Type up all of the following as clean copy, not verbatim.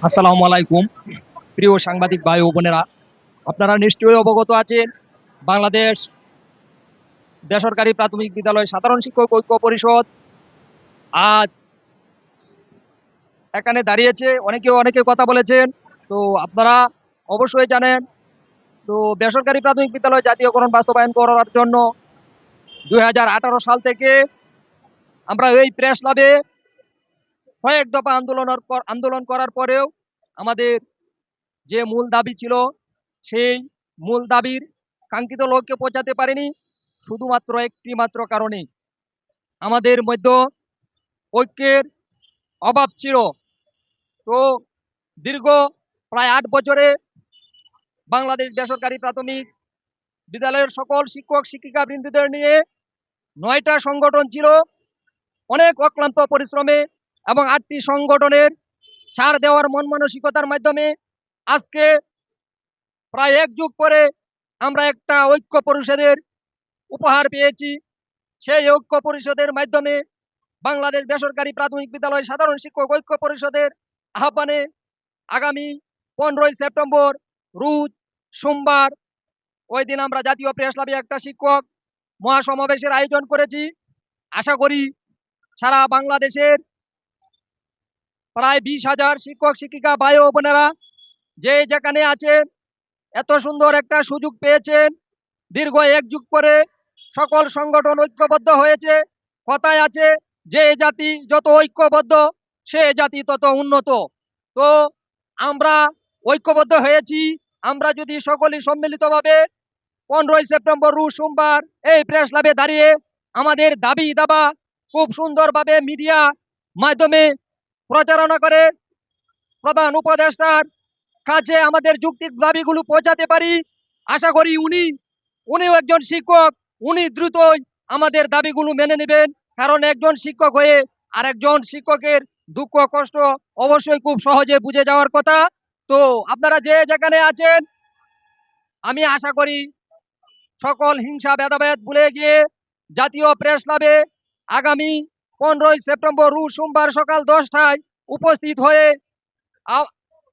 আসসালামু আলাইকুম। প্রিয় সাংবাদিক ভাই ও বোনেরা, আপনারা নিশ্চয়ই অবগত আছেন বাংলাদেশ বেসরকারি প্রাথমিক বিদ্যালয় সাধারণ শিক্ষক ঐক্য পরিষদ আজ এখানে দাঁড়িয়েছে। অনেকে কথা বলেছেন। তো আপনারা অবশ্যই জানেন, তো বেসরকারি প্রাথমিক বিদ্যালয় জাতীয়করণ বাস্তবায়ন করার জন্য 2018 সাল থেকে আমরা এই প্রেস ক্লাবে কয়েক দফা আন্দোলন করার পরেও আমাদের যে মূল দাবি ছিল, সেই মূল দাবির কাঙ্ক্ষিত লক্ষ্যে পৌঁছাতে পারেনি, শুধুমাত্র একটি মাত্র কারণে আমাদের মধ্যে ঐক্যের অভাব ছিল। তো দীর্ঘ প্রায় 8 বছরে বাংলাদেশ বেসরকারি প্রাথমিক বিদ্যালয়ের সকল শিক্ষক শিক্ষিকা বৃন্দদের নিয়ে 9টা সংগঠন ছিল। অনেক অক্লান্ত পরিশ্রমে এবং 8টি সংগঠনের ছাড় দেওয়ার মন মানসিকতার মাধ্যমে আজকে প্রায় 1 যুগ পরে আমরা একটা ঐক্য পরিষদের উপহার পেয়েছি। সেই ঐক্য পরিষদের মাধ্যমে বাংলাদেশ বেসরকারি প্রাথমিক বিদ্যালয় সাধারণ শিক্ষক ঐক্য পরিষদের আহ্বানে আগামী 15ই সেপ্টেম্বর রোজ সোমবার, ওই দিন আমরা জাতীয় প্রেস ক্লাবে একটা শিক্ষক মহাসমাবেশের আয়োজন করেছি। আশা করি সারা বাংলাদেশের প্রায় 20,000 শিক্ষক শিক্ষিকা ভাই ও বোনেরা যে যেখানে আছেন, এত সুন্দর একটা সুযোগ পেয়েছেন। দীর্ঘ 1 যুগ পরে সকল সংগঠন ঐক্যবদ্ধ হয়েছে। কথায় আছে, যে জাতি যত ঐক্যবদ্ধ সে জাতি তত উন্নত। তো আমরা ঐক্যবদ্ধ হয়েছি। আমরা যদি সকলেই সম্মিলিতভাবে 15ই সেপ্টেম্বর রোজ সোমবার এই প্রেস ক্লাবে দাঁড়িয়ে আমাদের দাবি দাবা খুব সুন্দরভাবে মিডিয়া মাধ্যমে প্রচারণা করে প্রধান উপদেষ্টার কাছে আমাদের যৌক্তিক দাবিগুলো পৌঁছাতে পারি, আশা করি উনিও একজন শিক্ষক, উনি দ্রুতই আমাদের দাবিগুলো মেনে নেবেন। কারণ একজন শিক্ষক হয়ে আরেকজন শিক্ষকের দুঃখ কষ্ট অবশ্যই খুব সহজে বুঝে যাওয়ার কথা। তো আপনারা যে যেখানে আছেন, আমি আশা করি সকল হিংসা ভেদাভেদ ভুলে গিয়ে জাতীয় প্রেস ক্লাবে আগামী 15ই সেপ্টেম্বর রোজ সোমবার সকাল 10টায় উপস্থিত হয়ে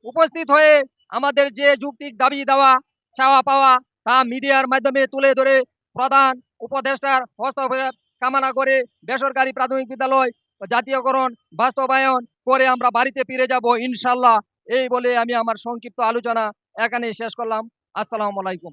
উপস্থিত হয়ে আমাদের যে যৌক্তিক দাবি দেওয়া চাওয়া পাওয়া তা মিডিয়ার মাধ্যমে তুলে ধরে প্রধান উপদেষ্টার হস্তক্ষেপ কামনা করে বেসরকারি প্রাথমিক বিদ্যালয় জাতীয়করণ বাস্তবায়ন করে আমরা বাড়িতে ফিরে যাব ইনশাল্লাহ। এই বলে আমি আমার সংক্ষিপ্ত আলোচনা এখানে শেষ করলাম। আসসালামু আলাইকুম।